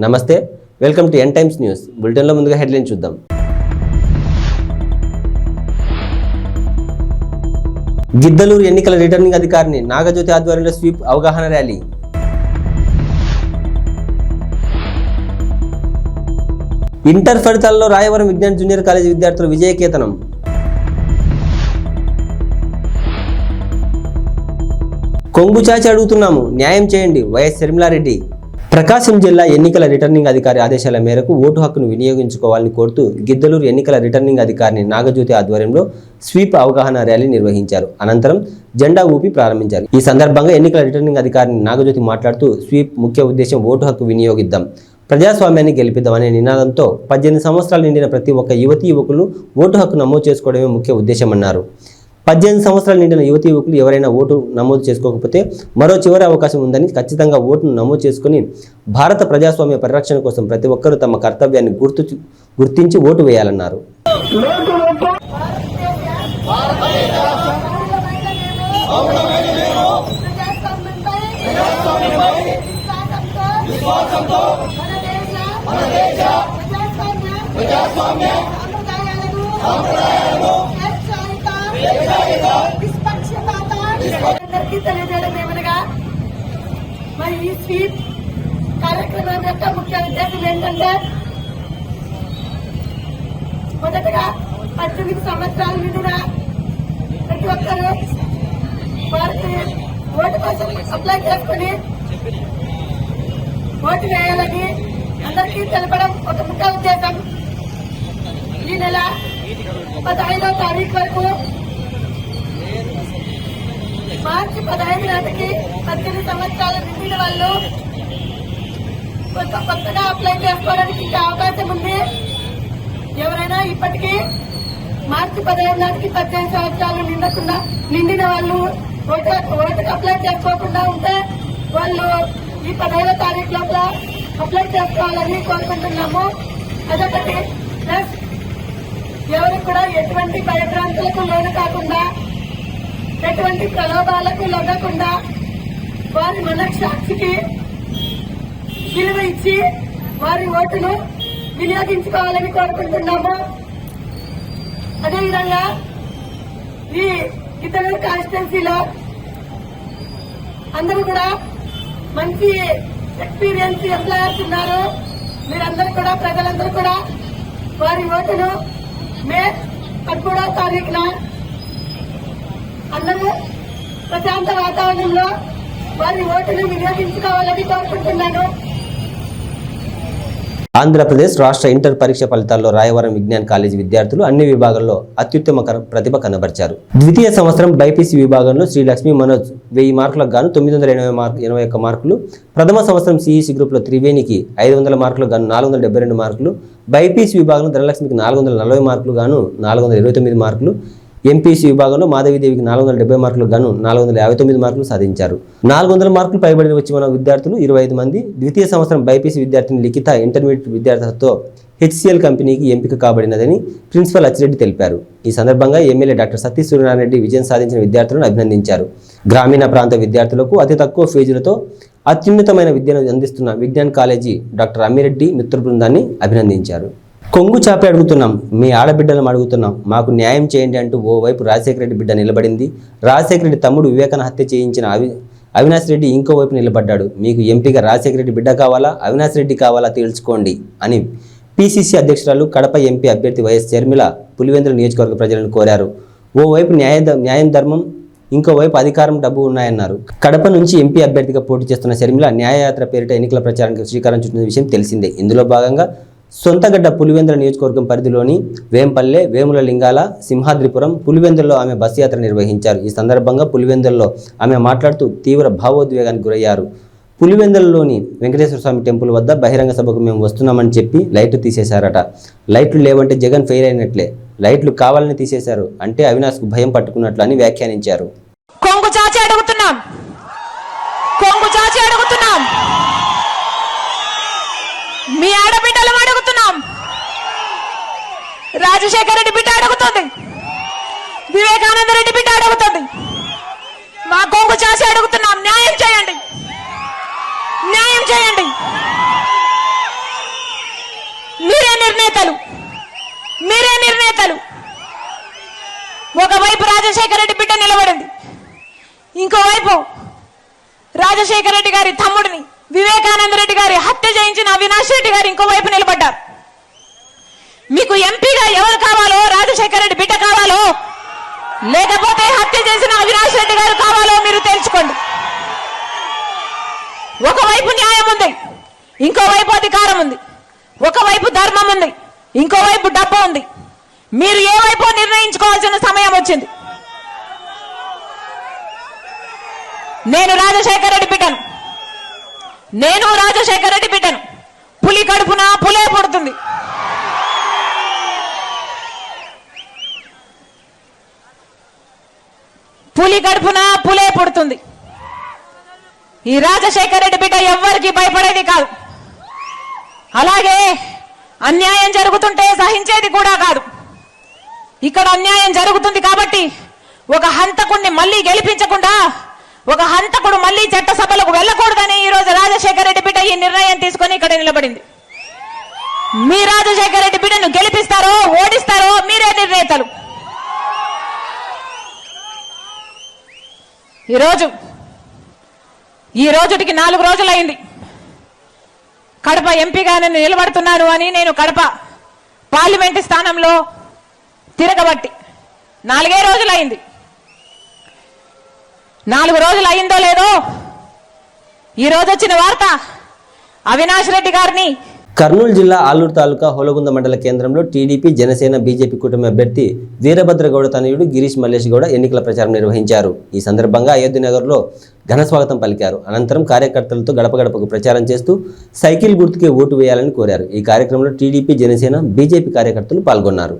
నమస్తే, welcome to N Times news. బులెటిన్లో ముందుగా హెడ్లైన్ చూద్దాం. గిద్దలూరు ఎన్నికల రిటర్నింగ్ అధికారిని నాగజ్యోతి ఆధ్వర్యంలో స్వీప్ అవగాహన ర్యాలీ. ఇంటర్ ఫలితాల్లో రాయవరం విజ్ఞాన్ జూనియర్ కాలేజీ విద్యార్థుల విజయకేతనం. కొంగు చాచి అడుగుతున్నాము, న్యాయం చేయండి వైఎస్ షర్మిలారెడ్డి. ప్రకాశం జిల్లా ఎన్నికల రిటర్నింగ్ అధికారి ఆదేశాల మేరకు ఓటు హక్కును వినియోగించుకోవాలని కోరుతూ గిద్దలూరు ఎన్నికల రిటర్నింగ్ అధికారిని నాగజ్యోతి ఆధ్వర్యంలో స్వీప్ అవగాహన ర్యాలీ నిర్వహించారు. అనంతరం జెండా ఊపి ప్రారంభించారు. ఈ సందర్భంగా ఎన్నికల రిటర్నింగ్ అధికారిని నాగజ్యోతి మాట్లాడుతూ స్వీప్ ముఖ్య ఉద్దేశం ఓటు హక్కు వినియోగిద్దాం, ప్రజాస్వామ్యాన్ని గెలిపిద్దాం అనే నినాదంతో 18 సంవత్సరాలు నిండిన ప్రతి ఒక్క యువకులు ఓటు హక్కు నమోదు చేసుకోవడమే ముఖ్య ఉద్దేశమన్నారు. 18 సంవత్సరాలు నిండిన యువకులు ఎవరైనా ఓటు నమోదు చేసుకోకపోతే మరో చివరి అవకాశం ఉందని, ఖచ్చితంగా ఓటును నమోదు చేసుకుని భారత ప్రజాస్వామ్య పరిరక్షణ కోసం ప్రతి ఒక్కరూ తమ కర్తవ్యాన్ని గుర్తించి ఓటు వేయాలన్నారు. మరి ఈ స్వీప్ కార్యక్రమం యొక్క ముఖ్య ఉద్దేశం ఏంటంటే, మొదటగా 18 సంవత్సరాల నిండిన ప్రతి ఒక్కరూ వారికి ఓటు కోసం అప్లై చేసుకుని ఓటు వేయాలని అందరికీ తెలపడం ఒక ముఖ్య ఉద్దేశం. ఈ నెల 15వ తారీఖు వరకు, మార్చి 15 నాటికి 18 సంవత్సరాలు నిండిన వాళ్ళు కొత్తగా అప్లై చేసుకోవడానికి ఇంకా అవకాశం ఉంది. ఎవరైనా ఇప్పటికీ మార్చి 15 నాటికి 18 సంవత్సరాలు నిండిన వాళ్ళు ఓటుకు అప్లై చేసుకోకుండా ఉంటే వాళ్ళు ఈ 15వ తారీఖు లోపల అప్లై చేసుకోవాలని కోరుకుంటున్నాము. అదొకటి. ప్లస్ ఎవరికి కూడా ఎటువంటి భయభ్రాంతులకు లోను కాకుండా, ఎటువంటి ప్రలోభాలకు లొంగకుండా వారి మనస్సాక్షికి విలువ ఇచ్చి వారి ఓటును వినియోగించుకోవాలని కోరుకుంటున్నాము. అదేవిధంగా ఈ గిద్దలూరు కాన్స్టిట్యున్సీలో అందరూ కూడా మంచి ఎక్స్పీరియన్స్ ఎంప్లాయర్స్ ఉన్నారు. మీరందరూ కూడా, ప్రజలందరూ కూడా వారి ఓటును మే 13వ తారీఖున అందరూ ప్రశాంత వాతావరణంలో వారి ఓటును వినియోగించుకోవాలని కోరుకుంటున్నాను. ఆంధ్రప్రదేశ్ రాష్ట్ర ఇంటర్ పరీక్ష ఫలితాల్లో రాయవరం విజ్ఞాన్ కాలేజీ విద్యార్థులు అన్ని విభాగాల్లో అత్యుత్తమ ప్రతిభ కనబరిచారు. ద్వితీయ సంవత్సరం బైపీసీ విభాగంలో శ్రీ లక్ష్మీ మనోజ్ 1000 మార్కులకు గాను 981 మార్కులు, ప్రథమ సంవత్సరం సిఈసి గ్రూప్లో త్రివేణికి 500 మార్కులకు గాను 472 మార్కులు, బైపీసీ విభాగంలో ధనలక్ష్మికి 440 మార్కులు గాను 429 మార్కులు, ఎంపీసీ విభాగంలో మాధవీదేవికి 470 మార్కులకు గాను 459 మార్కులు సాధించారు. 400 మార్కులు పైబడి వచ్చిన విద్యార్థులు 25 మంది. ద్వితీయ సంవత్సరం బైపీసీ విద్యార్థిని లిఖిత ఇంటర్మీడియట్ విద్యార్థులతో హెచ్సిఎల్ కంపెనీకి ఎంపిక కాబడినదని ప్రిన్సిపల్ అచ్చిరెడ్డి తెలిపారు. ఈ సందర్భంగా ఎమ్మెల్యే డాక్టర్ సతీష్ సూర్యనారాయణ రెడ్డి విజయం సాధించిన విద్యార్థులను అభినందించారు. గ్రామీణ ప్రాంత విద్యార్థులకు అతి తక్కువ ఫీజులతో అత్యున్నతమైన విద్యను అందిస్తున్న విజ్ఞాన్ కాలేజీ డాక్టర్ అమ్మిరెడ్డి మిత్ర బృందాన్ని అభినందించారు. కొంగు చాపి అడుగుతున్నాం, మీ ఆడబిడ్డలను అడుగుతున్నాం, మాకు న్యాయం చేయండి అంటూ ఓవైపు రాజశేఖర రెడ్డి బిడ్డ నిలబడింది. రాజశేఖర రెడ్డి తమ్ముడు వివేకానంద హత్య చేయించిన అవినాష్ రెడ్డి ఇంకోవైపు నిలబడ్డాడు. మీకు ఎంపీగా రాజశేఖర రెడ్డి బిడ్డ కావాలా, అవినాష్ రెడ్డి కావాలా తేల్చుకోండి అని పిసిసి అధ్యక్షురాలు, కడప ఎంపీ అభ్యర్థి వైఎస్ షర్మిల పులివెందుల నియోజకవర్గ ప్రజలను కోరారు. ఓవైపు న్యాయం ధర్మం, ఇంకోవైపు అధికారం డబ్బు ఉన్నాయన్నారు. కడప నుంచి ఎంపీ అభ్యర్థిగా పోటీ చేస్తున్న షర్మిల న్యాయయాత్ర పేరిట ఎన్నికల ప్రచారానికి శ్రీకారం చుట్టిన విషయం తెలిసిందే. ఇందులో భాగంగా సొంతగడ్డ పులివెందుల నియోజకవర్గం పరిధిలోని వేంపల్లె, వేముల లింగాల, సింహాద్రిపురం, పులివెందుల్లో ఆమె బస్సు యాత్ర నిర్వహించారు. ఈ సందర్భంగా పులివెందుల్లో ఆమె మాట్లాడుతూ తీవ్ర భావోద్వేగానికి గురయ్యారు. పులివెందులలోని వెంకటేశ్వర స్వామి టెంపుల్ వద్ద బహిరంగ సభకు మేము వస్తున్నామని చెప్పి లైట్లు తీసేశారట. లైట్లు లేవంటే జగన్ ఫెయిల్ అయినట్లే, లైట్లు కావాలని తీసేశారు అంటే అవినాష్కు భయం పట్టుకున్నట్లు అని వ్యాఖ్యానించారు. కొంగు చాచి అడుగుతున్నాం, మీ ఆడబిడ్డలు అడుగుతున్నాం, రాజశేఖర రెడ్డి బిడ్డ అడుగుతుంది, వివేకానంద రెడ్డి బిడ్డ అడుగుతుంది, మా కొంగు చాచి అడుగుతున్నాం, న్యాయం చేయండి, న్యాయం చేయండి. నిర్ణేతలు. ఒకవైపు రాజశేఖర రెడ్డి బిడ్డ నిలబడింది, ఇంకోవైపు రాజశేఖర రెడ్డి గారి తమ్ముడిని వివేకానంద రెడ్డి గారి హత్య చేయించిన అవినాష్ రెడ్డి గారు ఇంకోవైపు నిలబడ్డారు. మీకు ఎంపీగా ఎవరు కావాలో, రాజశేఖర రెడ్డి బిడ్డ కావాలో లేకపోతే హత్య చేసిన అవినాష్ రెడ్డి గారు కావాలో మీరు తెలుసుకోండి. ఒకవైపు న్యాయం ఉంది, ఇంకోవైపు అధికారం ఉంది. ఒకవైపు ధర్మం ఉంది, ఇంకోవైపు డబ్బు ఉంది. మీరు ఏ వైపు నిర్ణయించుకోవాల్సిన సమయం వచ్చింది. నేను రాజశేఖర రెడ్డి బిడ్డను. పులి కడుపున పులే పుడుతుంది. ఈ రాజశేఖర రెడ్డి బిడ్డ ఎవ్వరికి భయపడేది కాదు. అలాగే అన్యాయం జరుగుతుంటే సహించేది కూడా కాదు. ఇక్కడ అన్యాయం జరుగుతుంది కాబట్టి ఒక హంతకుడిని మళ్ళీ గెలిపించకుండా, ఒక హంతకుడు మళ్ళీ చట్టసభలకు వెళ్ళకూడదని ఈ రోజు రాజశేఖర రెడ్డి బిడ్డ ఈ నిర్ణయం తీసుకొని ఇక్కడ నిలబడింది. మీ రాజశేఖర రెడ్డి బిడ్డను గెలిపిస్తారో ఓడిస్తారో మీరే నిర్ణేతలు. ఈ రోజుటికి 4 రోజులైంది కడప ఎంపీగా నేను నిలబడుతున్నాను అని. నేను కడప పార్లమెంటు స్థానంలో తిరగబట్టి 4 రోజులైంది. 4 రోజులు అయిందో లేదో ఈ రోజు వచ్చిన వార్త అవినాష్ రెడ్డి గారిని కర్నూలు జిల్లా ఆలూరు తాలూకా హోలగుంద మండల కేంద్రంలో టీడీపీ, జనసేన, బీజేపీ కూటమి అభ్యర్థి వీరభద్రగౌడ తనయుడు గిరీష్ మల్లేష్ గౌడ ఎన్నికల ప్రచారం నిర్వహించారు. ఈ సందర్భంగా అయోధ్యనగర్లో ఘన స్వాగతం పలికారు. అనంతరం కార్యకర్తలతో గడప గడపకు ప్రచారం చేస్తూ సైకిల్ గుర్తుకే ఓటు వేయాలని కోరారు. ఈ కార్యక్రమంలో టీడీపీ, జనసేన, బీజేపీ కార్యకర్తలు పాల్గొన్నారు.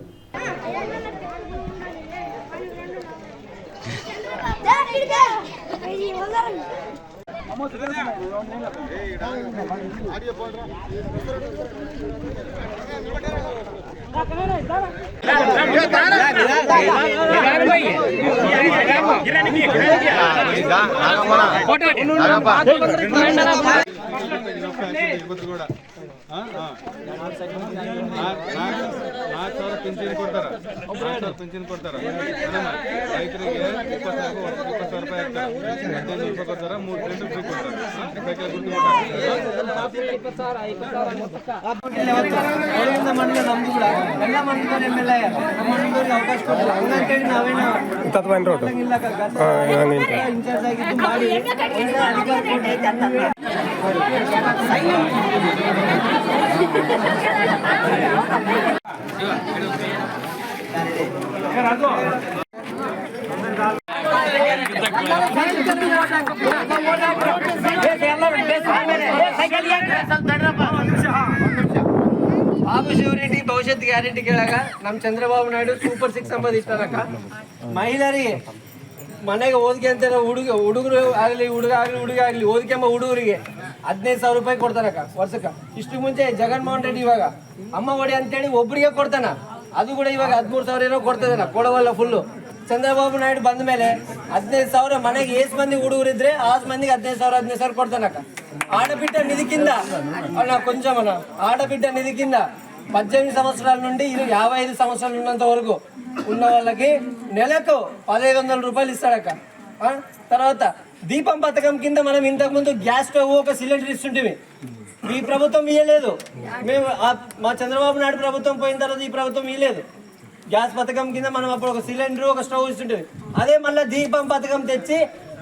పింఛన్ ಕೊಡ್ತಾರ ರೈತರಿಗೆ 20,000 ರೂಪಾಯಿ ಕೊಡ್ತಾರ 3 ಫ್ರೀ ಕೊಡ್ತಾರೆ ಸೈಕಲ್ ಗುರ್ತು ಬಾಬು ಶಿವರೆಡ್ಡಿ ಭವಿಷ್ಯತ್ ಗ್ಯಾರಂಟಿ ಕೇಳಾಗ ನಮ್ಮ ಚಂದ್ರಬಾಬು ನಾಯ್ಡು ಸೂಪರ್ 6 ಅಂಬದು ಇಟ್ಟಾರಕ್ಕ. ಮಹಿಳೆಯರಿಗೆ ಮನೆಗೆ ಓದಿಗೆ ಅಂತ ಹುಡುಗರು ಆಗಲಿ ಹುಡುಗ ಆಗಲಿ ಓದಿಗೆ ಎಂಬ ಹುಡುಗರಿಗೆ 15,000 ರೂಪಾಯಿ ಕೊಡ್ತಾನಕ್ಕ ವರ್ಷಕ್ಕೆ. ಇಷ್ಟು ಮುಂಚೆ ಜಗನ್ಮೋಹನ್ ರೆಡ್ಡಿ ಇವಾಗ ಅಮ್ಮ ಒಡಿ ಅಂತೇಳಿ ಒಬ್ಬರಿಗೆ ಕೊಡ್ತಾನ, ಅದು ಕೂಡ ಇವಾಗ 13,000 ಏನೋ ಕೊಡ್ತದನ, ಕೊಡವಲ್ಲ ಫುಲ್ಲು. ಚಂದ್ರಬಾಬು ನಾಯ್ಡು ಬಂದ ಮೇಲೆ 15,000 ಮನೆಗೆ ಏಸ್ ಮಂದಿ ಹುಡುಗರು ಇದ್ರೆ ಆಸ್ ಮಂದಿಗೆ 15,000 ಕೊಡ್ತಾನಕ್ಕ. ఆడబిడ్డ నిధి కింద కొంచెం ఆడబిడ్డ నిధి కింద 18 సంవత్సరాల నుండి 55 సంవత్సరాలు ఉన్నంత వరకు ఉన్న వాళ్ళకి నెలకు 1,500 రూపాయలు ఇస్తాడక్క. తర్వాత దీపం పథకం కింద మనం ఇంతకు ముందు గ్యాస్ స్టవ్ ఒక సిలిండర్ ఇస్తుంటే ఈ ప్రభుత్వం ఇయ్యలేదు. మేము మా చంద్రబాబు నాయుడు ప్రభుత్వం పోయిన తర్వాత ఈ ప్రభుత్వం ఇయ్యలేదు. గ్యాస్ పథకం కింద మనం అప్పుడు ఒక సిలిండర్ ఒక స్టవ్ ఇస్తుంటే అదే మళ్ళీ దీపం పథకం తెచ్చి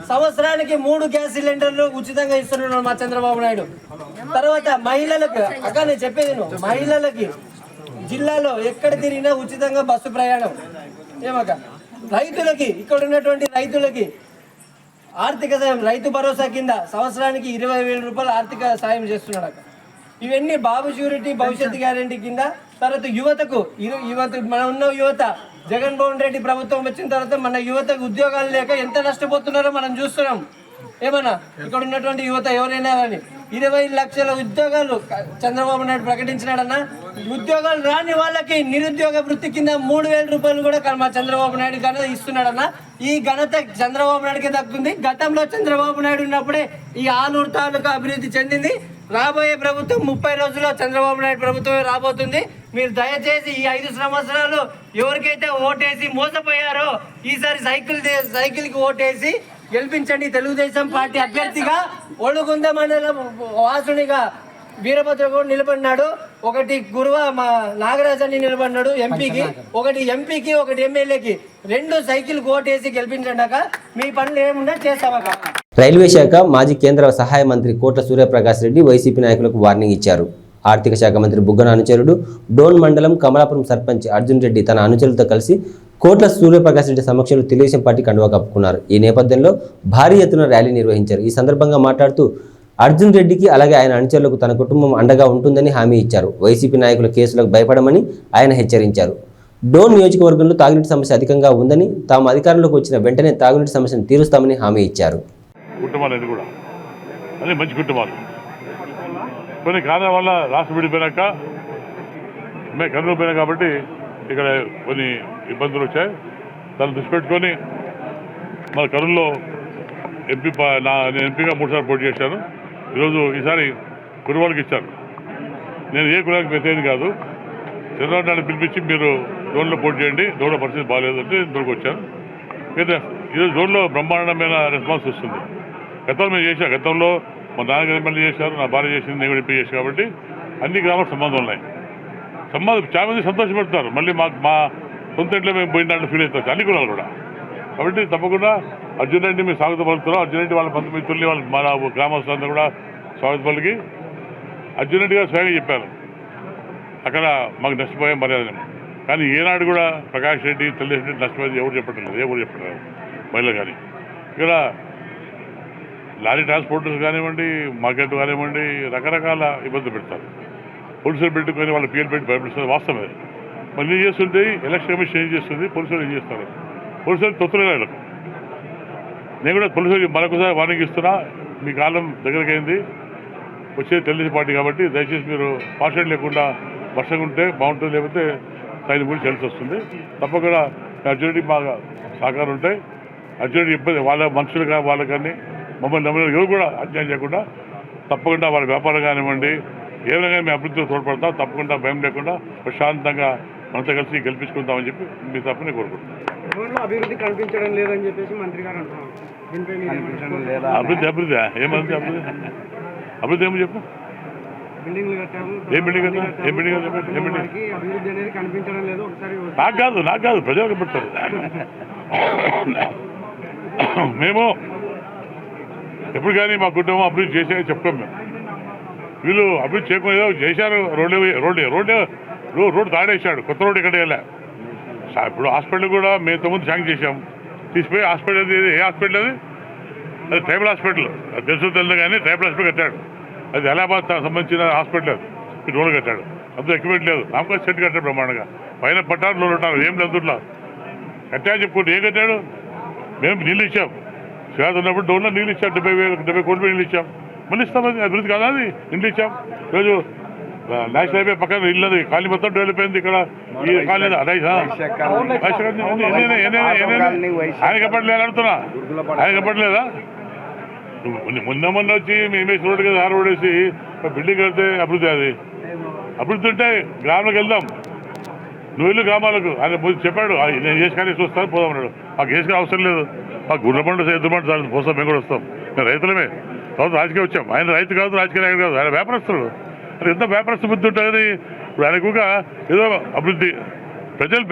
సంవత్సరానికి 3 గ్యాస్ సిలిండర్లు ఉచితంగా ఇస్తున్నాడు మా చంద్రబాబు నాయుడు. తర్వాత మహిళలకు అక్క నేను చెప్పేది మహిళలకి జిల్లాలో ఎక్కడ తిరిగినా ఉచితంగా బస్సు ప్రయాణం. ఏమక్క రైతులకి ఇక్కడ ఉన్నటువంటి రైతులకి ఆర్థిక సాయం రైతు భరోసా కింద సంవత్సరానికి 20,000 రూపాయలు ఆర్థిక సాయం చేస్తున్నాడు అక్క. ఇవన్నీ బాబు ష్యూరిటీ భవిష్యత్ గ్యారంటీ కింద. తర్వాత యువతకు మన ఉన్న యువత జగన్మోహన్ రెడ్డి ప్రభుత్వం వచ్చిన తర్వాత మన యువతకు ఉద్యోగాలు లేక ఎంత నష్టపోతున్నారో మనం చూస్తున్నాం. ఏమన్నా ఇక్కడ ఉన్నటువంటి యువత ఎవరైనా కానీ 20 లక్షల ఉద్యోగాలు చంద్రబాబు నాయుడు ప్రకటించినాడన్నా. ఉద్యోగాలు రాని వాళ్ళకి నిరుద్యోగ వృత్తి కింద 3,000 రూపాయలు కూడా మా చంద్రబాబు నాయుడు ఘనత ఇస్తున్నాడన్నా. ఈ ఘనత చంద్రబాబు నాయుడుకి దక్కుంది. గతంలో చంద్రబాబు నాయుడు ఉన్నప్పుడే ఈ ఆలూరు తాలూకా అభివృద్ధి చెందింది. రాబోయే ప్రభుత్వం 30 రోజుల్లో చంద్రబాబు నాయుడు ప్రభుత్వమే రాబోతుంది. మీరు దయచేసి ఈ 5 సంవత్సరాలు ఎవరికైతే ఓటేసి మోసపోయారో ఈసారి సైకిల్కి ఓటేసి గెలిపించండి. తెలుగుదేశం పార్టీ అభ్యర్థిగా ఒళ్ళుగుంద మండలం వాసునిగా వీరభద్ర కూడా నిలబడినాడు. ఒకటి గురువ మా నాగరాజని నిలబడినాడు ఎంపీకి, ఒకటి ఎమ్మెల్యేకి. 2 సైకిల్ ఓటేసి గెలిపించండాక మీ పనులు ఏమున్నా చేస్తామక. రైల్వే శాఖ మాజీ కేంద్ర సహాయ మంత్రి కోట్ల సూర్యప్రకాష్ రెడ్డి వైసీపీ నాయకులకు వార్నింగ్ ఇచ్చారు. ఆర్థిక శాఖ మంత్రి బుగ్గన అనుచరుడు డోన్ మండలం కమలాపురం సర్పంచ్ అర్జున్ రెడ్డి తన అనుచరులతో కలిసి కోట్ల సూర్యప్రకాష్ రెడ్డి సమక్షంలో తెలుగుదేశం పార్టీ కండువా కప్పుకున్నారు. ఈ నేపథ్యంలో భారీ ఎత్తున ర్యాలీ నిర్వహించారు. ఈ సందర్భంగా మాట్లాడుతూ అర్జున్ రెడ్డికి అలాగే ఆయన అనుచరులకు తన కుటుంబం అండగా ఉంటుందని హామీ ఇచ్చారు. వైసీపీ నాయకుల కేసులకు భయపడమని ఆయన హెచ్చరించారు. డోన్ నియోజకవర్గంలో తాగునీటి సమస్య అధికంగా ఉందని, తాము అధికారంలోకి వచ్చిన వెంటనే తాగునీటి సమస్యను తీరుస్తామని హామీ ఇచ్చారు. కుటుంబాలు కూడా అదే మంచి కుటుంబాలు. కొన్ని కారణాల వల్ల రాష్ట్రం విడిపోయినాక మేము కర్నూలు పోయినా కాబట్టి ఇక్కడ కొన్ని ఇబ్బందులు వచ్చాయి. దాన్ని దృష్టి పెట్టుకొని మన కర్నూలులో నేను ఎంపీగా 3 సార్లు పోటీ చేశాను. ఈసారి కుటుంబాలకు ఇచ్చాను. నేను ఏ కులానికి వ్యతిరేకం కాదు. చంద్రబాబు నాయుడు పిలిపించి మీరు జోన్లో పోటీ చేయండి, జోన్లో పరిస్థితి బాగాలేదు అంటే ఇంతవరకు వచ్చాను. ఈరోజు జోన్లో బ్రహ్మాండమైన రెస్పాన్స్ వస్తుంది. గతంలో మేము చేశాం. గతంలో మా నాన్నగారు ఎమ్మెల్యే చేశారు, నా భార్య చేసింది, నేను ఎంపీ చేశాను. కాబట్టి అన్ని గ్రామాలకు సంబంధం ఉన్నాయి. చాలా మంది సంతోషపడతారు. మళ్ళీ మా సొంత ఇంట్లో మేము పోయిన దాంట్లో ఫీల్ అవుతారు అన్ని కులాలు కూడా. కాబట్టి తప్పకుండా అర్జున్ రెడ్డి మేము స్వాగతం పలుకుతున్నాం. అర్జున్ రెడ్డి వాళ్ళ 19 మిత్రుల్ని వాళ్ళ మన గ్రామస్తులందరూ కూడా స్వాగతం పలికి అర్జున్ రెడ్డి గారు స్వయంగా చెప్పారు అక్కడ మాకు నష్టపోయే మర్యాద. కానీ ఏనాడు కూడా ప్రకాష్ రెడ్డి తెలుగుదేశం రెడ్డి నష్టపోయేది ఎవరు చెప్పట్లేదు, ఎవరు చెప్పట్లేదు మహిళలు. కానీ ఇక్కడ లారీ ట్రాన్స్పోర్టర్స్ కానివ్వండి, మార్కెట్ కానివ్వండి, రకరకాల ఇబ్బందులు పెడతారు. పోలీసులు పెట్టుకొని వాళ్ళ పేరు పెట్టి భయపెడుతుంది. వాస్తవమే. మళ్ళీ ఏం చేస్తుంటే ఎలక్షన్ కమిషన్ ఏం చేస్తుంది, పోలీసులు ఏం చేస్తారు. పోలీసులు తొత్తులేడు. నేను కూడా పోలీసులు మరొకసారి వార్నింగ్ ఇస్తున్నా. మీ కాలం దగ్గరికి అయింది. వచ్చేది తెలుగుదేశం పార్టీ కాబట్టి దయచేసి మీరు పార్షల్ లేకుండా వర్షంగా ఉంటే బాగుంటుంది. లేకపోతే దాని గురించి తెలిసి వస్తుంది. తప్పకుండా అర్జున్ రెడ్డి బాగా సహకారం ఉంటాయి. అర్జున్ రెడ్డి ఇబ్బంది వాళ్ళ మనుషులుగా వాళ్ళకి కానీ మమ్మల్ని నమ్మలేదు ఎవరు కూడా అన్యాయం చేయకుండా తప్పకుండా వాళ్ళ వ్యాపారం కానివ్వండి ఏమైనా కానీ మేము అభివృద్ధిలో తోడ్పడతాం. తప్పకుండా భయం లేకుండా ప్రశాంతంగా మనతో కలిసి గెలిపించుకుంటామని చెప్పి మీ తప్పని కోరుకుంటున్నాం. అభివృద్ధి కనిపించడం లేదని చెప్పేసి మంత్రి గారు అంటున్నారు. అభివృద్ధి ఏమంది అభివృద్ధి ఏమో చెప్పు. ఏ బిల్డింగ్ నాకు కాదు ప్రజలకు పెడతారు. మేము ఎప్పుడు కానీ మా కుటుంబం అభివృద్ధి చేసాయని చెప్తాం. మేము వీళ్ళు అభివృద్ధి చేయకుండా చేశారు. రోడ్డు తాడేశాడు. కొత్త రోడ్డు ఎక్కడ వెళ్ళా. ఇప్పుడు హాస్పిటల్ కూడా మేము 9 శాంక్షన్ చేశాము. తీసిపోయి హాస్పిటల్ అది ఏ హాస్పిటల్ అది ట్రైబల్ హాస్పిటల్. అది తెలుసు కానీ ట్రైబల్ హాస్పిటల్ కట్టాడు. అది అలహాబాద్ సంబంధించిన హాస్పిటల్. అది రోడ్డు కట్టాడు. అందులో ఎక్విప్మెంట్ లేదు. నామకాయ సెట్ కట్టాడు బ్రహ్మాండంగా. పైన పట్టారు లోన్ ఉంటారు. ఏం లేదు కట్టా చెప్పుకుంటే ఏం కట్టాడు. మేము నీళ్ళు ఇచ్చాం. శ్రీరాజ్ ఉన్నప్పుడు డోన్లో నీళ్ళు ఇచ్చాం. 70 కోట్ల నీళ్ళు ఇచ్చాం. మళ్ళీ ఇస్తాం. అది అభివృద్ధి కాదా? అది నీళ్ళు ఇచ్చాం. ఈరోజు నేషనల్ హైవే పక్కన ఇల్లది ఖాళీ మొత్తం డెవలప్ అయింది. ఇక్కడ ఈ ఖాళీ ఆయన కప్పట్లేదు అడుగుతున్నా. ఆయన కప్పట్లేదా? మొన్న వచ్చి మేమేసి రోడ్డు కదా రోడ్ వేసి బిల్డింగ్ కడితే అభివృద్ధి. అది అభివృద్ధి ఉంటే గ్రామాలకు వెళ్దాం. నువ్వు వెళ్ళు గ్రామాలకు. ఆయన చెప్పాడు నేను చేసి కానీ చూస్తాను పోదాం అన్నాడు. మాకు వేసుకునే అవసరం లేదు. మాకు గుర్రబండు ఎద్దుమంటు సార్ పోస్తాం. మేము కూడా వస్తాం. మేము రైతులమే. తర్వాత రాజకీయం వచ్చాం. ఆయన రైతు కాదు, రాజకీయ నాయకుడు కాదు. ఆయన వ్యాపారస్తుడు. అది ఎంత వ్యాపారస్తు బుద్ధి ఉంటుంది. ఇప్పుడు ఆయనకుగా ఏదో అభివృద్ధి ప్రజలు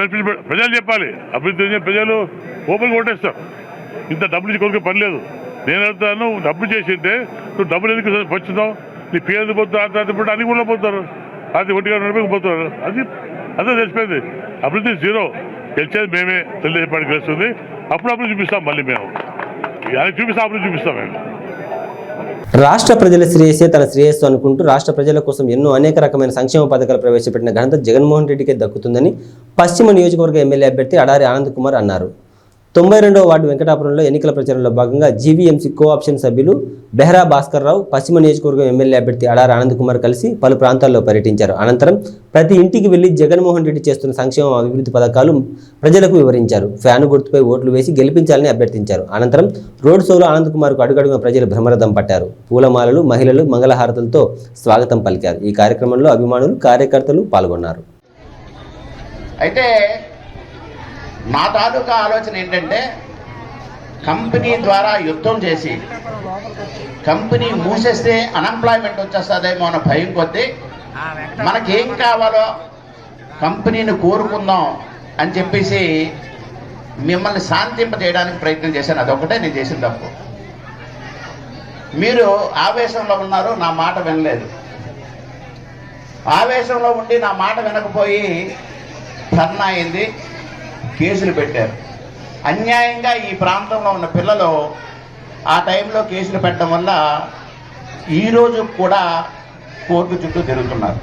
చెప్పాలి. అభివృద్ధి ప్రజలు ఓపెన్గా ఓటేస్తారు. ఇంత డబ్బులు ఇచ్చి కొనుక్కే పని లేదు. నేను వెళ్తాను డబ్బు చేసింటే నువ్వు డబ్బులు ఎందుకు వచ్చిందావు. నీ పేరు పోతారు. ఇప్పుడు అన్ని కూడా పోతారు. అది 1 గంట పోతారు. అదే తెలిసిపోయింది. అభివృద్ధి జీరో. గెలిచేది మేమే. తెలుగుదేశం పార్టీ గెలుస్తుంది. అప్పుడు అభివృద్ధి చూపిస్తాం. మళ్ళీ మేము ఆయనకు చూపిస్తాం. అభివృద్ధి చూపిస్తాం. మేము రాష్ట్ర ప్రజల శ్రేయస్సే తన శ్రేయస్సు అనుకుంటూ రాష్ట్ర ప్రజల కోసం ఎన్నో అనేక రకమైన సంక్షేమ పథకాలు ప్రవేశపెట్టిన ఘనత జగన్మోహన్ రెడ్డికే దక్కుతుందని పశ్చిమ నియోజకవర్గ ఎమ్మెల్యే అభ్యర్థి అడారి ఆనంద్ కుమార్ అన్నారు. 92వ వార్డు వెంకటాపురంలో ఎన్నికల ప్రచారంలో భాగంగా జీవీఎంసీ కోఆప్షన్ సభ్యులు బెహ్రా భాస్కర్ రావు, పశ్చిమ నియోజకవర్గం ఎమ్మెల్యే అభ్యర్థి అడారి ఆనంద్ కుమార్ కలిసి పలు ప్రాంతాల్లో పర్యటించారు. అనంతరం ప్రతి ఇంటికి వెళ్లి జగన్మోహన్ రెడ్డి చేస్తున్న సంక్షేమ అభివృద్ధి పథకాలు ప్రజలకు వివరించారు. ఫ్యాను గుర్తుపై ఓట్లు వేసి గెలిపించాలని అభ్యర్థించారు. అనంతరం రోడ్ షోలో ఆనంద్ కుమార్కు అడుగడుగున ప్రజలు భ్రమరథం పట్టారు. పూలమాలలు, మహిళలు మంగళహారతులతో స్వాగతం పలికారు. ఈ కార్యక్రమంలో అభిమానులు, కార్యకర్తలు పాల్గొన్నారు. అయితే నా తాలూకా ఆలోచన ఏంటంటే, కంపెనీ ద్వారా యుద్ధం చేసి కంపెనీ మూసేస్తే అన్ఎంప్లాయ్మెంట్ వచ్చేస్తుందేమో అన్న భయం కొద్దీ మనకేం కావాలో కంపెనీని కోరుకుందాం అని చెప్పేసి మిమ్మల్ని శాంతింప చేయడానికి ప్రయత్నం చేశాను. అదొకటే నేను చేసిన తప్పు. మీరు ఆవేశంలో ఉన్నారు, నా మాట వినలేదు. ఆవేశంలో ఉండి నా మాట వినకపోయి ధర్నా అయింది, కేసులు పెట్టారు. అన్యాయంగా ఈ ప్రాంతంలో ఉన్న పిల్లలు ఆ టైంలో కేసులు పెట్టడం వల్ల ఈరోజు కూడా కోర్టు చుట్టూ తిరుగుతున్నారు.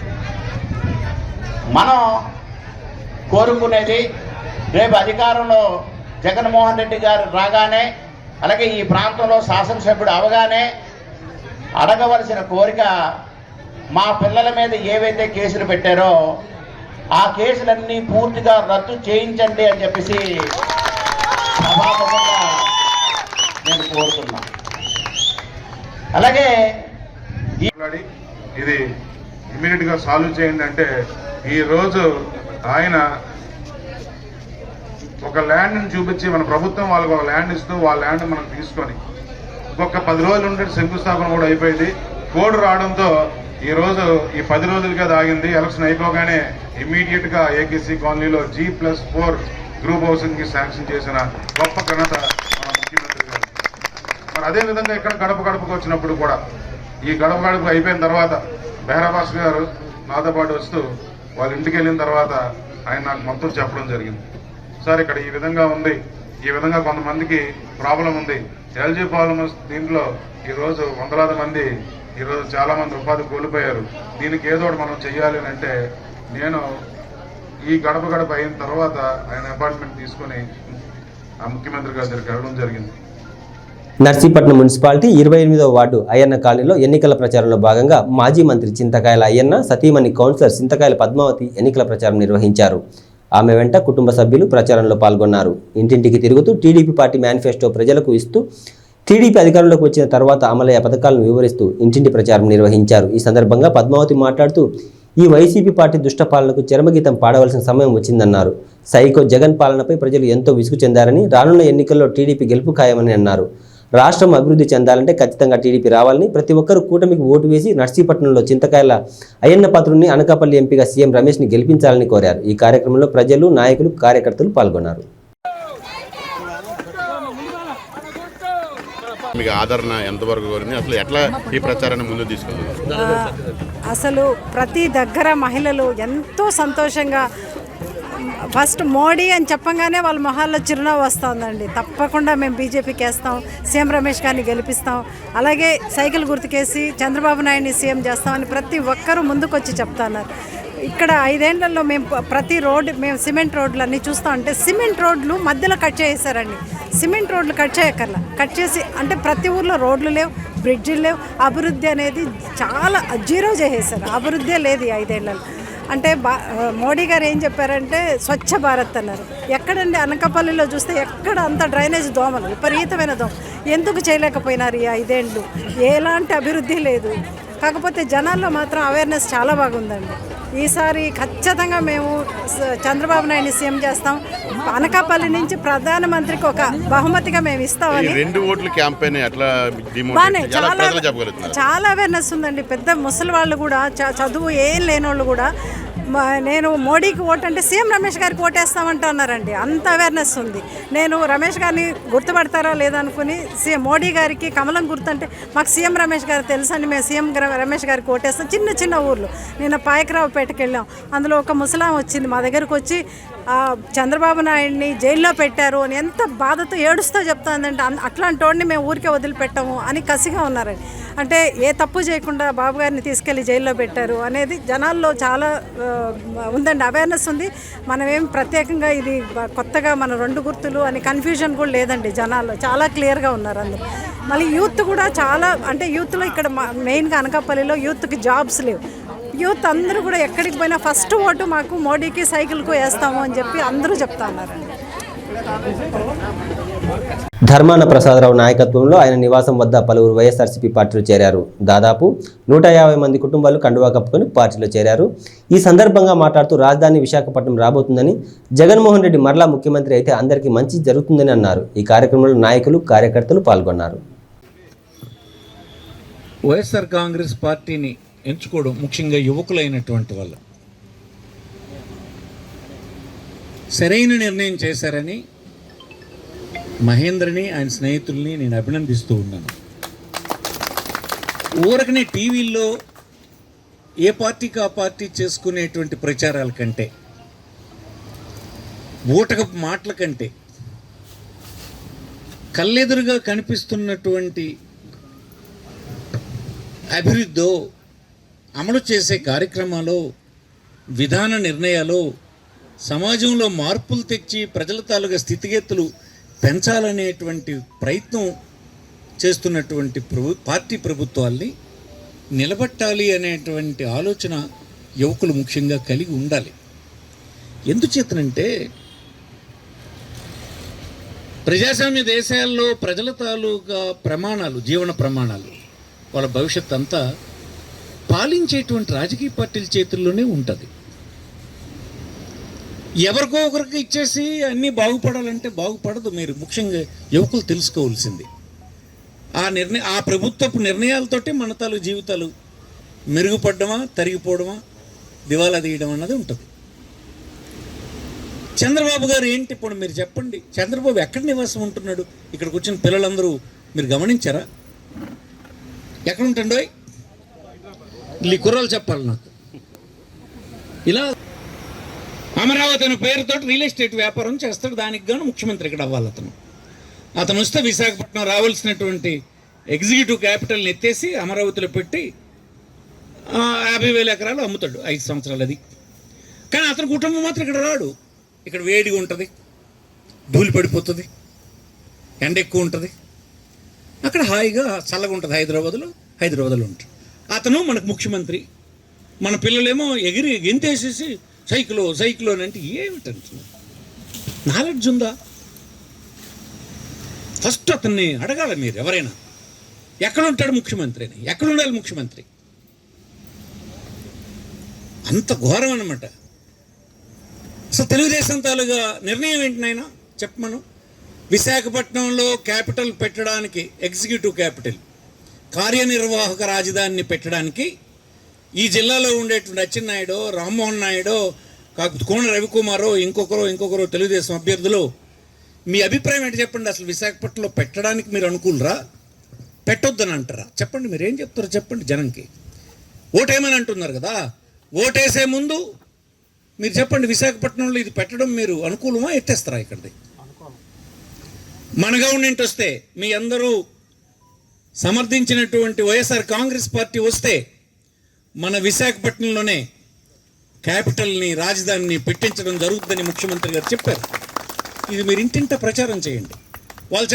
మనం కోరుకునేది రేపు అధికారంలో జగన్మోహన్ రెడ్డి గారు రాగానే, అలాగే ఈ ప్రాంతంలో శాసనసభ్యుడు అవగానే అడగవలసిన కోరిక, మా పిల్లల మీద ఏవైతే కేసులు పెట్టారో ఆ కేసులన్నీ పూర్తిగా రద్దు చేయించండి అని చెప్పేసి సభాముఖంగా నేను కోరుతున్నా. అలాగే ఇది ఇమీడియట్గా సాల్వ్ చేయండి అంటే, ఈరోజు ఆయన ఒక ల్యాండ్ని చూపించి, మన ప్రభుత్వం వాళ్ళకి ఒక ల్యాండ్ ఇస్తూ వాళ్ళ ల్యాండ్ మనం తీసుకొని ఇంకొక 10 రోజులు ఉంటే శంకుస్థాపన కూడా అయిపోయింది. కోడ్ రావడంతో ఈరోజు ఈ 10 రోజులుగా ఆగింది. ఎలక్షన్ అయిపోగానే ఇమ్మీడియట్గా ఏకేసీ కాలనీలో G+4 గ్రూప్ హౌసింగ్కి శాంక్షన్ చేసిన గొప్ప ఘనత మన ముఖ్యమంత్రి గారు. మరి అదేవిధంగా ఇక్కడ గడప గడపకు వచ్చినప్పుడు కూడా, ఈ గడప గడపకు అయిపోయిన తర్వాత బెహ్రా భాస్కర్ గారు నాతో పాటు వస్తూ వాళ్ళ ఇంటికి వెళ్ళిన తర్వాత ఆయన నాకు మొత్తం చెప్పడం జరిగింది. సార్ ఇక్కడ ఈ విధంగా ఉంది, ఈ విధంగా కొంతమందికి ప్రాబ్లం ఉంది, ఎల్జీ పాలిమర్స్ దీంట్లో ఈరోజు వందలాది మంది ఈరోజు చాలా మంది ఉపాధి కోల్పోయారు, దీనికి ఏదో ఒకటి మనం చెయ్యాలి అని అంటే, నేను ఈ గడప గడప అయిన తర్వాత ఆయన అపాయింట్మెంట్ తీసుకొని ఆ ముఖ్యమంత్రి గారి దగ్గరికి వెళ్ళడం జరిగింది. నర్సీపట్నం మున్సిపాలిటీ 28వ వార్డు అయ్యన్న కాలనీలో ఎన్నికల ప్రచారంలో భాగంగా మాజీ మంత్రి చింతకాయల అయ్యన్న, సతీమణి కౌన్సిలర్ చింతకాయల పద్మావతి ఎన్నికల ప్రచారం నిర్వహించారు. ఆమె వెంట కుటుంబ సభ్యులు ప్రచారంలో పాల్గొన్నారు. ఇంటింటికి తిరుగుతూ టీడీపీ పార్టీ మేనిఫెస్టో ప్రజలకు ఇస్తూ టీడీపీ అధికారంలోకి వచ్చిన తర్వాత అమలయ్యే పథకాలను వివరిస్తూ ఇంటింటి ప్రచారం నిర్వహించారు. ఈ సందర్భంగా పద్మావతి మాట్లాడుతూ ఈ వైసీపీ పార్టీ దుష్ట పాలనకు చరమగీతం పాడవలసిన సమయం వచ్చిందన్నారు. సైకో జగన్ పాలనపై ప్రజలు ఎంతో విసుగు చెందారని, రానున్న ఎన్నికల్లో టీడీపీ గెలుపు ఖాయమని అన్నారు. రాష్ట్రం అభివృద్ధి చెందాలంటే ఖచ్చితంగా టీడీపీ రావాలని, ప్రతి ఒక్కరూ కూటమికి ఓటు వేసి నర్సీపట్నంలో చింతకాయల అయ్యన్న పాత్రుడిని అనకాపల్లి ఎంపీగా సీఎం రమేష్ని గెలిపించాలని కోరారు. ఈ కార్యక్రమంలో ప్రజలు, నాయకులు, కార్యకర్తలు పాల్గొన్నారు. మీకు ఆదరణ ఎంతవరకు కోరింది, అసలు ఎట్లా ఈ ప్రచారాన్ని ముందు తీసుకెళ్తున్నారు? అసలు ప్రతి దగ్గర మహిళలు ఎంతో సంతోషంగా, ఫస్ట్ మోడీ అని చెప్పగానే వాళ్ళ మొహాల్లో చిరునవ్వు వస్తుందండి. తప్పకుండా మేము బీజేపీకి వేస్తాం, సీఎం రమేష్ గారిని గెలిపిస్తాం, అలాగే సైకిల్ గుర్తుకేసి చంద్రబాబు నాయుడిని సీఎం చేస్తామని ప్రతి ఒక్కరూ ముందుకొచ్చి చెప్తున్నారు. ఇక్కడ 5 ఏళ్లలో మేము ప్రతి రోడ్డు, మేము సిమెంట్ రోడ్లు అన్నీ చూస్తూ ఉంటే సిమెంట్ రోడ్లు మధ్యలో కట్ చేసేసారండి. సిమెంట్ రోడ్లు కట్ చేయక్కర్లా, కట్ చేసి అంటే ప్రతి ఊర్లో రోడ్లు లేవు, బ్రిడ్జిలు లేవు, అభివృద్ధి అనేది చాలా జీరో చేసేసారు. అభివృద్ధి లేదు ఈ 5 ఏళ్లలో. అంటే మోడీ గారు ఏం చెప్పారంటే స్వచ్ఛ భారత్ అన్నారు. ఎక్కడండి అనకాపల్లిలో చూస్తే ఎక్కడ అంత డ్రైనేజ్ దోమలు, విపరీతమైన దోమ. ఎందుకు చేయలేకపోయినారు ఈ 5 ఏళ్ళు? ఎలాంటి అభివృద్ధి లేదు. కాకపోతే జనాల్లో మాత్రం అవేర్నెస్ చాలా బాగుందండి. ఈసారి ఖచ్చితంగా మేము చంద్రబాబు నాయుడిని సీఎం చేస్తాం. అనకాపల్లి నుంచి ప్రధానమంత్రికి ఒక బహుమతిగా మేము ఇస్తామని. 2 ఓట్ల క్యాంపెయిన్ ఎట్లా చాలా అవేర్నెస్ ఉందండి. పెద్ద ముసలి వాళ్ళు కూడా, చదువు ఏం లేని వాళ్ళు కూడా నేను మోడీకి ఓటు అంటే సీఎం రమేష్ గారికి ఓటేస్తామంటున్నారండి. అంత అవేర్నెస్ ఉంది. నేను రమేష్ గారిని గుర్తుపడతారో లేదనుకుని మోడీ గారికి కమలం గుర్తుంటే మాకు సీఎం రమేష్ గారు తెలుసండి, మేము సీఎం రమేష్ గారికి ఓటేస్తాం. చిన్న చిన్న ఊర్లు, నిన్న పాయకరావుపేటకి వెళ్ళాం. అందులో ఒక ముసలాం వచ్చింది మా దగ్గరకు వచ్చి, చంద్రబాబు నాయుడిని జైల్లో పెట్టారు అని ఎంత బాధతో ఏడుస్తూ చెప్తుందంటే, అట్లాంటి వాడిని మేము ఊరికే వదిలిపెట్టాము అని కసిగా ఉన్నారండి. అంటే ఏ తప్పు చేయకుండా బాబు గారిని తీసుకెళ్లి జైల్లో పెట్టారు అనేది జనాల్లో చాలా ఉందండి, అవేర్నెస్ ఉంది. మనమేం ప్రత్యేకంగా ఇది కొత్తగా మన 2 గుర్తులు అని కన్ఫ్యూజన్ కూడా లేదండి, జనాల్లో చాలా క్లియర్గా ఉన్నారు అందరూ. మళ్ళీ యూత్ కూడా చాలా, అంటే యూత్లో ఇక్కడ మెయిన్గా అనకాపల్లిలో యూత్కి జాబ్స్ లేవు. యూత్ అందరూ కూడా ఎక్కడికి పోయినా ఫస్ట్ ఓటు మాకు మోడీకి సైకిల్కు వేస్తాము అని చెప్పి అందరూ చెప్తా ఉన్నారండి. ధర్మాన ప్రసాదరావు నాయకత్వంలో ఆయన నివాసం వద్ద పలువురు వైఎస్ఆర్సీపీ పార్టీలో చేరారు. దాదాపు 150 మంది కుటుంబాలు కండువా కప్పుకొని పార్టీలో చేరారు. ఈ సందర్భంగా మాట్లాడుతూ రాజధాని విశాఖపట్నం రాబోతుందని, జగన్మోహన్ రెడ్డి మరలా ముఖ్యమంత్రి అయితే అందరికీ మంచి జరుగుతుందని అన్నారు. ఈ కార్యక్రమంలో నాయకులు, కార్యకర్తలు పాల్గొన్నారు. వైఎస్ఆర్ కాంగ్రెస్ పార్టీని ఎంచుకోవడం ముఖ్యంగా యువకులైనటువంటి వాళ్ళు సరైన నిర్ణయం చేశారని మహేంద్రని, ఆయన స్నేహితుల్ని నేను అభినందిస్తూ ఉన్నాను. ఊరకనే టీవీల్లో ఏ పార్టీకి ఆ పార్టీ చేసుకునేటువంటి ప్రచారాల కంటే, ఊటకపు మాటల కంటే, కళ్ళెదురుగా కనిపిస్తున్నటువంటి అభివృద్ధో, అమలు చేసే కార్యక్రమాలు, విధాన నిర్ణయాలు, సమాజంలో మార్పులు తెచ్చి ప్రజల తాలూకా స్థితిగతులు పెంచాలనేటువంటి ప్రయత్నం చేస్తున్నటువంటి పార్టీ ప్రభుత్వాల్ని నిలబెట్టాలి అనేటువంటి ఆలోచన యువకులు ముఖ్యంగా కలిగి ఉండాలి. ఎందుచేతనంటే ప్రజాస్వామ్య దేశాల్లో ప్రజల తాలూకా ప్రమాణాలు, జీవన ప్రమాణాలు, వాళ్ళ భవిష్యత్ అంతా పాలించేటువంటి రాజకీయ పార్టీల చేతుల్లోనే ఉంటుంది. ఎవరికో ఒకరికి ఇచ్చేసి అన్నీ బాగుపడాలంటే బాగుపడదు. మీరు ముఖ్యంగా యువకులు తెలుసుకోవాల్సింది ఆ ప్రభుత్వపు నిర్ణయాలతోటి మన తాలూకు జీవితాలు మెరుగుపడడమా, తరిగిపోవడమా, దివాలా తీయడం అన్నది ఉంటుంది. చంద్రబాబు గారు ఏంటి ఇప్పుడు మీరు చెప్పండి, చంద్రబాబు ఎక్కడ నివాసం ఉంటున్నాడు? ఇక్కడికి వచ్చిన పిల్లలందరూ మీరు గమనించారా? ఎక్కడ ఉంటాడో ఈ కుర్రాలు చెప్పాలి నాకు. ఇలా అమరావతి అనే పేరుతో రియల్ ఎస్టేట్ వ్యాపారం చేస్తాడు. దానికి గాను ముఖ్యమంత్రి ఇక్కడ అవ్వాలి. అతను వస్తే విశాఖపట్నం రావాల్సినటువంటి ఎగ్జిక్యూటివ్ క్యాపిటల్ని ఎత్తేసి అమరావతిలో పెట్టి 50,000 ఎకరాలు అమ్ముతాడు 5 సంవత్సరాలు. అది కానీ అతని కుటుంబం మాత్రం ఇక్కడ రాడు. ఇక్కడ వేడిగా ఉంటుంది, ధూళి పడిపోతుంది, ఎండ ఎక్కువ ఉంటుంది. అక్కడ హాయిగా చల్లగా ఉంటుంది. హైదరాబాద్లో ఉంటుంది. అతను మనకు ముఖ్యమంత్రి. మన పిల్లలేమో ఎగిరి గెంతేసేసి సైకిలో అని అంటే ఏమిటంటున్నారు? నాలెడ్జ్ ఉందా? ఫస్ట్ అతన్ని అడగాలి మీరు. ఎవరైనా ఎక్కడ ఉంటాడు ముఖ్యమంత్రి అని, ఎక్కడ ఉండాలి ముఖ్యమంత్రి? అంత ఘోరం అన్నమాట. అసలు తెలుగుదేశం తాలూగా నిర్ణయం ఏంటి నాయన చెప్పమను. విశాఖపట్నంలో క్యాపిటల్ పెట్టడానికి, ఎగ్జిక్యూటివ్ క్యాపిటల్, కార్యనిర్వాహక రాజధానిని పెట్టడానికి ఈ జిల్లాలో ఉండేటువంటి అచ్చెన్నాయుడు, రామ్మోహన్ నాయుడు, కోన రవికుమారో ఇంకొకరో తెలుగుదేశం అభ్యర్థులు, మీ అభిప్రాయం ఏంటి చెప్పండి. అసలు విశాఖపట్నంలో పెట్టడానికి మీరు అనుకూలరా, పెట్టొద్దని అంటారా? చెప్పండి, మీరు ఏం చెప్తారో చెప్పండి జనంకి. ఓటేమని అంటున్నారు కదా, ఓటేసే ముందు మీరు చెప్పండి, విశాఖపట్నంలో ఇది పెట్టడం మీరు అనుకూలమా, ఎత్తేస్తారా? ఇక్కడిది మన గవర్నమెంట్ వస్తే, మీ అందరూ సమర్థించినటువంటి వైఎస్ఆర్ కాంగ్రెస్ పార్టీ వస్తే మన విశాఖపట్నంలోనే క్యాపిటల్ని, రాజధానిని పెట్టించడం జరుగుతుందని ముఖ్యమంత్రి గారు చెప్పారు. ఇది మీరు ఇంటింట ప్రచారం చేయండి. వాళ్ళు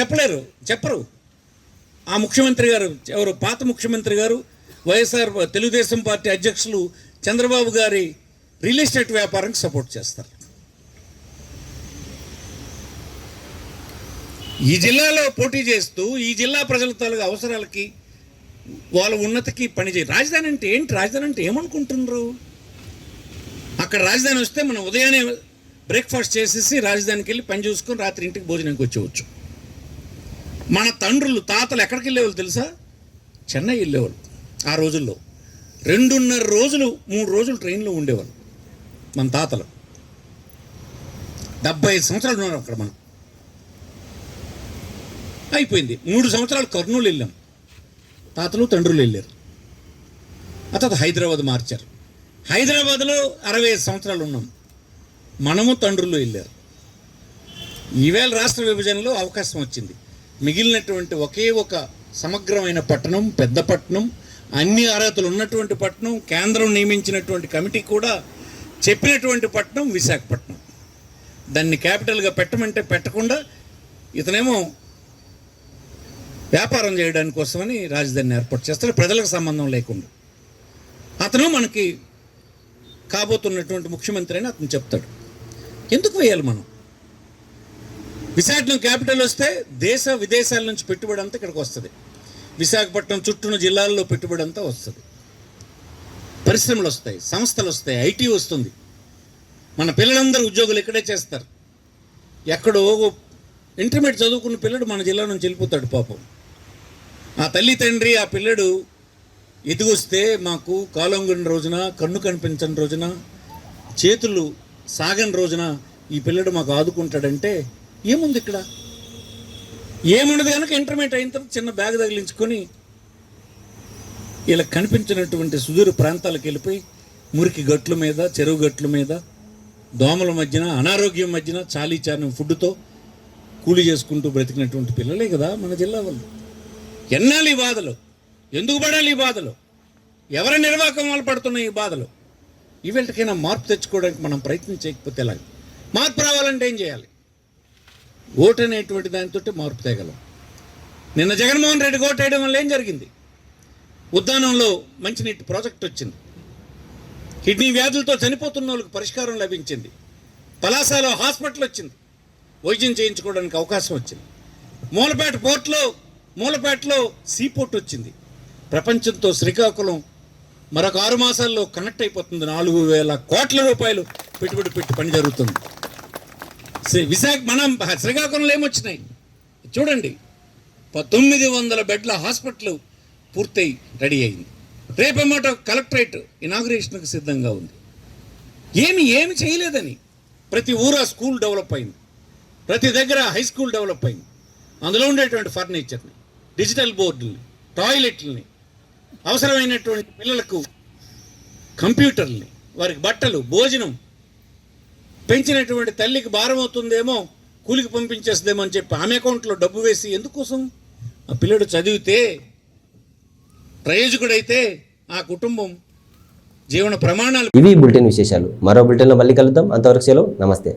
చెప్పరు. ఆ ముఖ్యమంత్రి గారు ఎవరు, పాత ముఖ్యమంత్రి గారు, వైఎస్ఆర్ తెలుగుదేశం పార్టీ అధ్యక్షులు చంద్రబాబు గారి రియల్ ఎస్టేట్ వ్యాపారానికి సపోర్ట్ చేస్తారు. ఈ జిల్లాలో పోటీ చేస్తూ ఈ జిల్లా ప్రజల తాలూకు అవసరాలకి, వాళ్ళ ఉన్నతికి పనిచేయ. రాజధాని అంటే ఏంటి? రాజధాని అంటే ఏమనుకుంటున్నారు? అక్కడ రాజధాని వస్తే మనం ఉదయాన్నే బ్రేక్ఫాస్ట్ చేసేసి రాజధానికి వెళ్ళి పని చూసుకొని రాత్రి ఇంటికి భోజనానికి వచ్చేవచ్చు. మన తండ్రులు, తాతలు ఎక్కడికి వెళ్ళేవాళ్ళు తెలుసా? చెన్నై వెళ్ళేవాళ్ళు. ఆ రోజుల్లో 2.5 రోజులు 3 రోజులు ట్రైన్లో ఉండేవాళ్ళు మన తాతలు. 75 సంవత్సరాలు ఉన్నారు అక్కడ. మనం అయిపోయింది. 3 సంవత్సరాలు కర్నూలు వెళ్ళాం, తాతలు తండ్రులు వెళ్ళారు. ఆ తర్వాత హైదరాబాద్ మార్చారు. హైదరాబాద్లో 65 సంవత్సరాలు ఉన్నాం, మనము తండ్రులు వెళ్ళారు. ఈవేళ రాష్ట్ర విభజనలో అవకాశం వచ్చింది. మిగిలినటువంటి ఒకే ఒక సమగ్రమైన పట్టణం, పెద్ద పట్టణం, అన్ని అర్హతలు ఉన్నటువంటి పట్టణం, కేంద్రం నియమించినటువంటి కమిటీ కూడా చెప్పినటువంటి పట్టణం విశాఖపట్నం. దాన్ని క్యాపిటల్గా పెట్టమంటే పెట్టకుండా ఇతనేమో వ్యాపారం చేయడానికి కోసమని రాజధానిని ఏర్పాటు చేస్తాడు, ప్రజలకు సంబంధం లేకుండా. అతను మనకి కాబోతున్నటువంటి ముఖ్యమంత్రి అని అతను చెప్తాడు. ఎందుకు వేయాలి మనం? విశాఖపట్నం క్యాపిటల్ వస్తే దేశ విదేశాల నుంచి పెట్టుబడి అంతా ఇక్కడికి వస్తుంది. విశాఖపట్నం చుట్టూన జిల్లాల్లో పెట్టుబడి అంతా వస్తుంది. పరిశ్రమలు వస్తాయి, సంస్థలు వస్తాయి, ఐటీ వస్తుంది. మన పిల్లలందరూ ఉద్యోగులు ఇక్కడే చేస్తారు. ఎక్కడో ఇంటర్మీడియట్ చదువుకున్న పిల్లడు మన జిల్లా నుంచి వెళ్ళిపోతాడు పాపం. ఆ తల్లి తండ్రి ఆ పిల్లడు ఎదిగొస్తే మాకు కాలంగుని రోజున, కన్ను కనిపించని రోజున, చేతులు సాగని రోజున ఈ పిల్లడు మాకు ఆదుకుంటాడంటే ఏముంది ఇక్కడ? ఏముండదు కనుక ఇంటర్మీడియట్ అయిన తర్వాత చిన్న బ్యాగ్ తగిలించుకొని ఇలా కనిపించినటువంటి సుదూర ప్రాంతాలకు వెళ్ళిపోయి మురికి గట్ల మీద, చెరువు గట్ల మీద, దోమల మధ్యన, అనారోగ్యం మధ్యన చాలీ చాలని ఫుడ్తో కూలి చేసుకుంటూ బ్రతికినటువంటి పిల్లలే కదా మన జిల్లా వాళ్ళు. ఎన్నాళ్ళు ఈ బాధలు? ఎందుకు పడాలి ఈ బాధలు? ఎవరి నిర్వాహకం వాళ్ళు పడుతున్నాయి ఈ బాధలు? ఈవెంట్కైనా మార్పు తెచ్చుకోవడానికి మనం ప్రయత్నం చేయకపోతే ఎలాగ? మార్పు రావాలంటే ఏం చేయాలి? ఓటు అనేటువంటి దానితో మార్పు తేగలం. నిన్న జగన్మోహన్ రెడ్డి ఓటు వేయడం వల్ల ఏం జరిగింది? ఉద్దానంలో మంచినీటి ప్రాజెక్ట్ వచ్చింది. కిడ్నీ వ్యాధులతో చనిపోతున్న వాళ్ళకి పరిష్కారం లభించింది. పలాసలో హాస్పిటల్ వచ్చింది, వైద్యం చేయించుకోవడానికి అవకాశం వచ్చింది. మూలపేటలో సీపోర్ట్ వచ్చింది. ప్రపంచంతో శ్రీకాకుళం మరొక 6 మాసాల్లో కనెక్ట్ అయిపోతుంది. 4,000 కోట్ల రూపాయలు పెట్టుబడి పెట్టి పని జరుగుతుంది. మనం శ్రీకాకుళంలో ఏమొచ్చినాయి చూడండి. 900 బెడ్ల హాస్పిటల్ పూర్తయి రెడీ అయింది. రేపేమాట కలెక్టరేట్ ఇనాగ్రేషన్కి సిద్ధంగా ఉంది. ఏమి చేయలేదని. ప్రతి ఊరా స్కూల్ డెవలప్ అయింది, ప్రతి దగ్గర హై స్కూల్ డెవలప్ అయింది. అందులో ఉండేటువంటి ఫర్నిచర్ని, డిజిటల్ బోర్డుల్ని, టాయిలెట్లని, అవసరమైనటువంటి పిల్లలకు కంప్యూటర్ని, వారికి బట్టలు, భోజనం, పెంచినటువంటి తల్లికి భారం అవుతుందేమో, కూలికి పంపించేస్తుందేమో అని చెప్పి ఆమె అకౌంట్లో డబ్బు వేసి ఎందుకోసం? ఆ పిల్లడు చదివితే, ప్రయోజకుడైతే ఆ కుటుంబం జీవన ప్రమాణాలు. ఇవి బులెటిన్ విశేషాలు. మరో బులెటిన్లో మళ్ళీ కలుద్దాం. అంతవరకు సెలవు. నమస్తే.